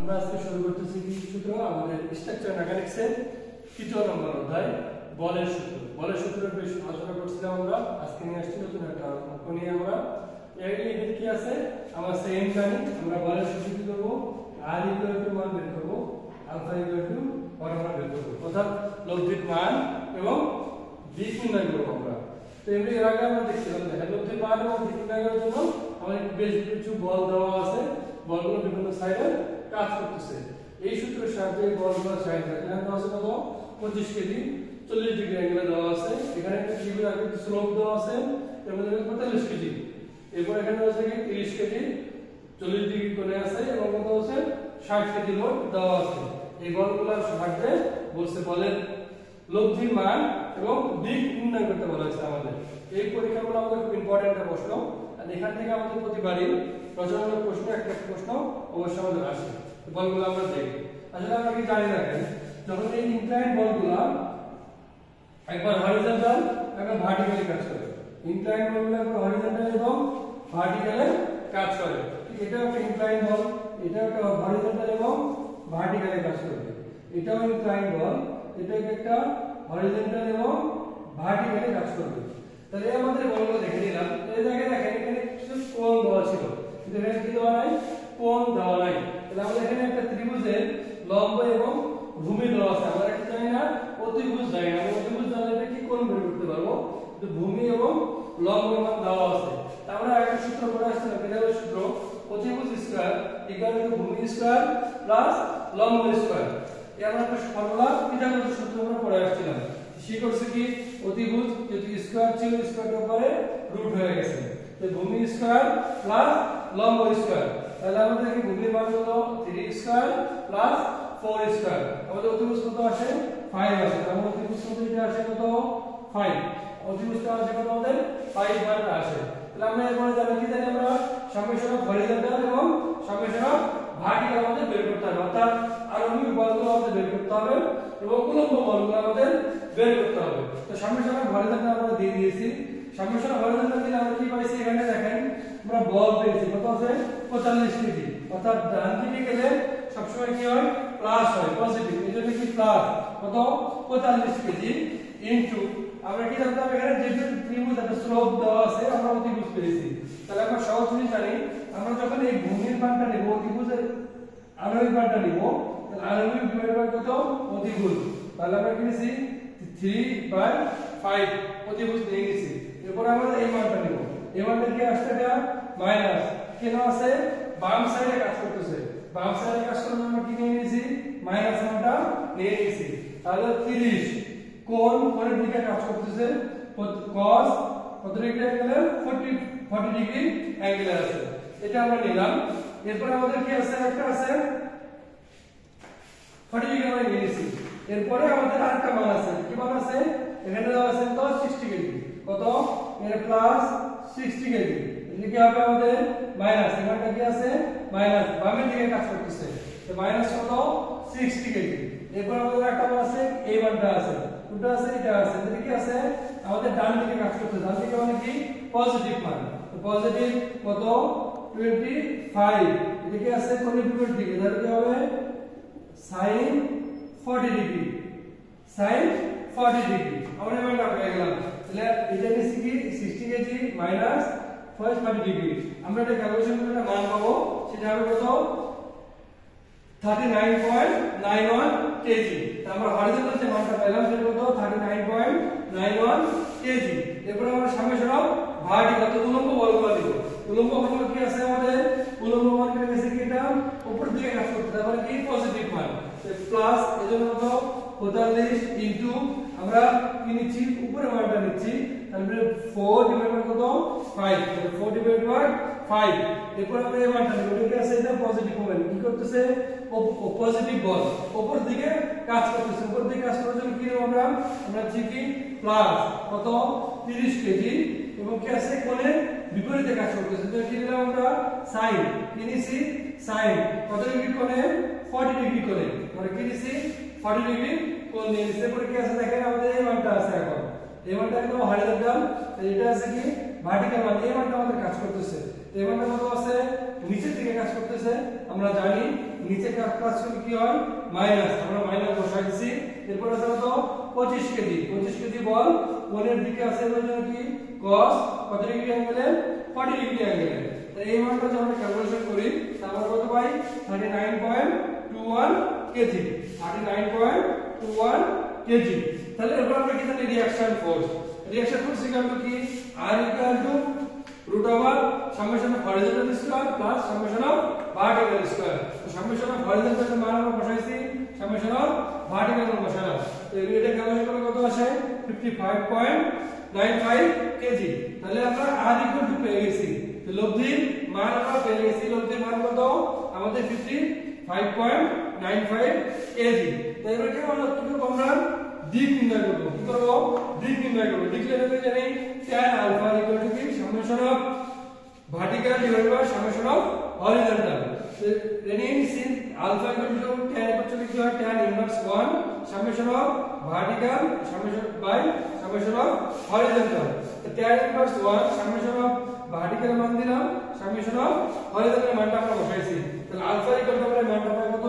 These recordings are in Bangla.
আমরা আজকে শুরু করতেছি কি সূত্র আমাদের স্ট্রাকচার মেকানিক্সের তৃতীয় নম্বর অধ্যায় বলের সূত্র। বলের সূত্রের বেশ আলোচনা করছিলাম আমরা, আজকে নিয়ে আসছি নতুন একটা অঙ্ক নিয়ে। আমরা এর কি আছে আমরা সেম জানি, আমরা বলের সূত্র কি করব, r = মান বের করব, আলফা = মান বের করব, অর্থাৎ লব্ধির মান এবং দিক নির্ণয় করব আমরা। তো এমনি এর আগে আমরা দেখছিলাম যে লব্ধির মান এবং দিক নির্ণয় করার জন্য আমাদের বেশ কিছু বল দেওয়া আছে, বলগুলো বিভিন্ন সাইডে কাজ করতেছে। এই সূত্রের সাহায্যে বলগুলো সাইড এখানে দেওয়া আছে কত 25 কেজি 40 ডিগ্রি অ্যাঙ্গেলে দেওয়া আছে, এখানে একটা ত্রিভুজ আকৃতির স্লোপ দেওয়া আছে এর মধ্যে 45 কেজি, এরপর এখানে আছে কি 30 কেজি 40 ডিগ্রি কোণে আছে এবং কত আছে 60 কেজি লোড দেওয়া আছে। এই বলগুলোর সাহায্যে বলছে বলের লব্ধির মান এবং দিক নির্ণয় করতে বলা হয়েছে আমাদের। এই পরীক্ষাগুলো আমাদের খুব ইম্পর্টেন্ট একটা প্রশ্ন, আর এখান থেকে আমাদের প্রতিবারই রচনামূলক প্রশ্ন একটা প্রশ্ন অবশ্যই আমাদের আসে। বলগুলো আমরা দেখি। আসলে আমরা কি জানি রাখেন, যখন এই ইনক্লাইন্ড বলগুলো একবার হরিজন্টাল একবার ভার্টিক্যালি কাজ করে, ইনক্লাইন্ড বলগুলো একবার হরিজন্টাল এবং ভার্টিক্যালি কাজ করে। এটা একটা ইনক্লাইন্ড বল, এটা একটা হরিজন্টাল এবং ভার্টিক্যালি কাজ করে। এটাও ইনক্লাইন্ড বল, এটা একটা হরিজন্টাল এবং ভার্টিক্যালি কাজ করবে। তাহলে আমাদের বলগুলো দেখে নিলাম। এই জায়গায় দেখেন এখানে কিছু কোণ দেওয়া ছিল, কিন্তু এখানে কি দেওয়া নাই, কোণ দেওয়া নাই। তাহলে আমাদের এখানে একটা ত্রিভুজের লম্ব এবং ভূমি দেওয়া আছে, আমরা কি জানি না অতিভুজ জানি না। অতিভুজ জানলে এটা কি কোণ বের করতে পারবো, কিন্তু ভূমি এবং লম্ব মান দেওয়া আছে। তা আমরা একটা সূত্র পড়ে আসছিলাম, এটা হলো সূত্র অতিভুজ স্কয়ার = ভূমি স্কয়ার প্লাস লম্ব স্কয়ার। এই আমরা একটা ফর্মুলা পিথাগোরাসের সূত্র আমরা পড়ে আসছিলাম। সে করছে কি অতিভুজ যদি স্কয়ার ছিল স্কয়ারের উপরে রুট হয়ে গেছে, তো ভূমি স্কয়ার প্লাস লম্ব স্কয়ার। তাহলে আমাদের কি ভূমির মান হলো 3 স্কয়ার প্লাস 4 স্কয়ার। আমাদের অতিভুজ কত আসে 5 আসে, তাহলে অতিভুজ কত এটা আসে কত 5, অতিভুজটা আসে কত আমাদের 5 মানটা আসে। তাহলে আমরা এরপরে জানি কি জানি আমরা সামেশন অফ হরিজন্টাল এবং সামেশন অফ ভার্টিক্যাল আমাদের বের করতে হবে, অর্থাৎ আরোহী বলগুলো আমাদের বের করতে হবে এবং উল্লম্ব বলগুলো আমাদের বের করতে হবে। তো সামেশন অফ হরিজন্টাল আমরা দিয়ে দিয়েছি। সামেশন অফ হরিজন্টাল দিলে আমরা কি পাইছি, এখানে দেখেন আমরা বল পেয়েছি কত আছে 45 কেজি, অর্থাৎ ডান দিকে গেলে সবসময় কি হয় প্লাস হয়, পজিটিভ, এজন্য কি প্লাস কত 45 কেজি ইনটু আমরা কি জানতাম এখানে যেহেতু ত্রিভুজ একটা স্লোপ দেওয়া আছে আমরা অতিভুজ পেয়েছি। তাহলে আমরা সহজ জিনিস জানি, আমরা যখন এই ভূমির মানটা নেব অতিভুজের আরোহী মানটা নেব, তাহলে আরোহী ডিভাইড বাই কত অতিভুজ, তাহলে আমরা কি নিছি 3/5 অতিভুজ নিয়ে গেছি। এরপর আমরা এই মানটা নেব, এই মানটা কি আসছে এটা মাইনাস, কেন আছে বাম সাইডে কাজ করতেছে, বাম সাইডে কাজ করার জন্য কি নিয়ে নিয়েছি মাইনাস মানটা নিয়ে নিয়েছি। তাহলে 30 কোণের দিকে কাজ করতেছে, cos কত ডিগ্রি অ্যাঙ্গেলে 40 ডিগ্রি অ্যাঙ্গেলে আছে, এটা আমরা নিলাম। এরপর আমাদের কি আছে একটা আছে 40 ডিগ্রি আমরা নিয়েছি। এরপরে আমাদের আরেকটা মান আছে, কি মান আছে এখানে দেওয়া আছে কত 60 কেজি, কত এর প্লাস 60 কেজি, এটা কি হবে আমাদের মাইনাস, এখানটা কি আছে মাইনাস, বামের দিকে কাজ করতেছে, তো মাইনাস কত 60 কেজি। এরপর আমাদের একটা মান আছে এই মানটা আছে, দুটো আছে এটা আছে, এটা কি আছে আমাদের ডান দিকে কাজ করতেছে, ডান দিকে মানে কি পজিটিভ মান, তো পজিটিভ কত 25, এটা কি আছে কোণের বিপরীত দিকে, তাহলে কি হবে sin 40 ডিগ্রি, sin 40 ডিগ্রি আমরা এই মানটা পেয়ে গেলাম। তাহলে এটা নিচে কি 60 কেজি মাইনাস 40 ডিগ্রি, আমরা এটা ক্যালকুলেশন করে একটা মান পাবো, সেটা হবে কত 39.91 কেজি। আমরা হরিজন্টাল যে মানটা পেলাম সেটা কত 39.91 কেজি। এরপর আমরা সামেশন অফ ভার্টিক্যাল উল্লম্ব বলগুলো দিব। উল্লম্ব বলগুলো কি আছে আমাদের, উল্লম্ব মান কেটে গেছে কি এটা উপর দিকে কাজ করতে, তারপরে কি পজিটিভ মান প্লাস, এজন্য কত 45 ইনটু আমরা কি নিচ্ছি উপরে মানটা নিচ্ছি, তারপরে 4 ডিভাইড বাই কত 5, তাহলে 4 ডিভাইড বাই 5। এরপর আমরা এই মানটা নিব, এটা কি আছে এটা পজিটিভ মোমেন্ট, কি করতেছে পজিটিভ বল উপর দিকে কাজ করতেছে, উপর দিকে কাজ করার জন্য কি নেব আমরা কি প্লাস কত 30 কেজি এবং কি আছে কোণের বিপরীতে কাজ করতেছে, তো কি নিলাম আমরা sin, কি নিছি sin কত ডিগ্রি কোণে 40 ডিগ্রি কোণে, মানে কি নিছি 40 ডিগ্রি কোণ নিয়ে নিছি। এরপর কি আছে দেখেন আমাদের এই মানটা আছে, এখন এই মানটা একদম হরিজন্টাল, এটা আছে কি ভার্টিক্যাল মান, এই মানটা আমাদের কাজ করতেছে, এই মানটা কত আছে নিচের দিকে কাজ করতেছে, আমরা জানি নিচে কাজ করলে কি হয় মাইনাস, আমরা মাইনাস বসাই দিছি। এরপর আছে কত 25 কেজি, 25 কেজি বল কোণের দিকে আছে এর জন্য কি cos কত ডিগ্রি অ্যাঙ্গেলে 40 ডিগ্রি অ্যাঙ্গেলে। তাহলে এই মানটা যদি আমরা ক্যালকুলেশন করি তাহলে কত পাই 39.21 কেজি, 39.21 কেজি। তাহলে এরপর আমরা কি জানি reaction force, reaction force equal to কি R equal to root over summation of horizontal square plus summation of vertical square। তো summation of horizontal এর মান আমরা বসাইছি, summation of vertical এর বসালাম। তো এটা ক্যালকুলেট করলে কত আসে 55.95 কেজি। তাহলে আমরা R ইকুয়াল টু পেয়ে গেছি, তো লব্ধির মান আমরা পেয়ে গেছি। লব্ধির মান কত আমাদের 55.95 কেজি। তাই এবার কি আমরা দিক নির্ণয় করব, কি করব দিক নির্ণয় করব। দিক নির্ণয় করতে জানি tan alpha equal to কি summation of vertical divided by summation of horizontal। then in sin alpha equal to tan actually কি হয় tan inverse 1 summation of vertical summation by summation of horizontal। তো tan inverse 1 summation of vertical মান দিলাম, summation of horizontal মানটা আমরা বসাইছি। তাহলে alpha equal to আমরা মানটা পাই কত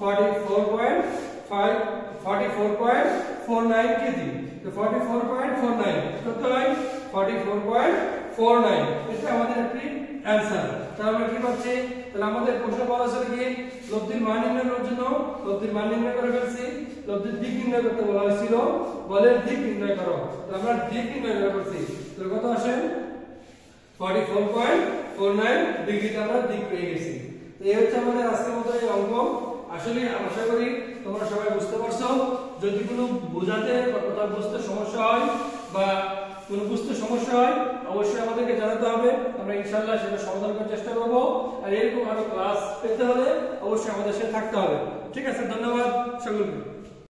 44.49 কেজি। তো 44.49 কত হয় 44.49, এটা আমাদের একটি অ্যানসার। তাহলে আমরা কি পাচ্ছি, তাহলে আমাদের প্রশ্ন বলা ছিল কি লব্ধির মান নির্ণয় করার জন্য লব্ধির মান নির্ণয় করে ফেলছি, লব্ধির দিক নির্ণয় করতে বলা হয়েছিল, বলের দিক নির্ণয় করো। তো আমরা দিক নির্ণয় করে ফেলছি। তাহলে কত আসে 44.49 ডিগ্রিতে আমরা দিক পেয়ে গেছি। তো এই হচ্ছে আমাদের আজকের মতো এই অঙ্ক। আসলে আশা করি তোমরা সবাই বুঝতে পারছো। যদি কোনো বোঝাতে বা কোথাও বুঝতে সমস্যা হয় বা কোনো বুঝতে সমস্যা হয় অবশ্যই আমাদেরকে জানাতে হবে, আমরা ইনশাআল্লাহ সেটা সমাধান করার চেষ্টা করব। আর এরকম আরো ক্লাস পেতে হলে অবশ্যই আমাদের সাথে থাকতে হবে। ঠিক আছে, ধন্যবাদ সকলকে।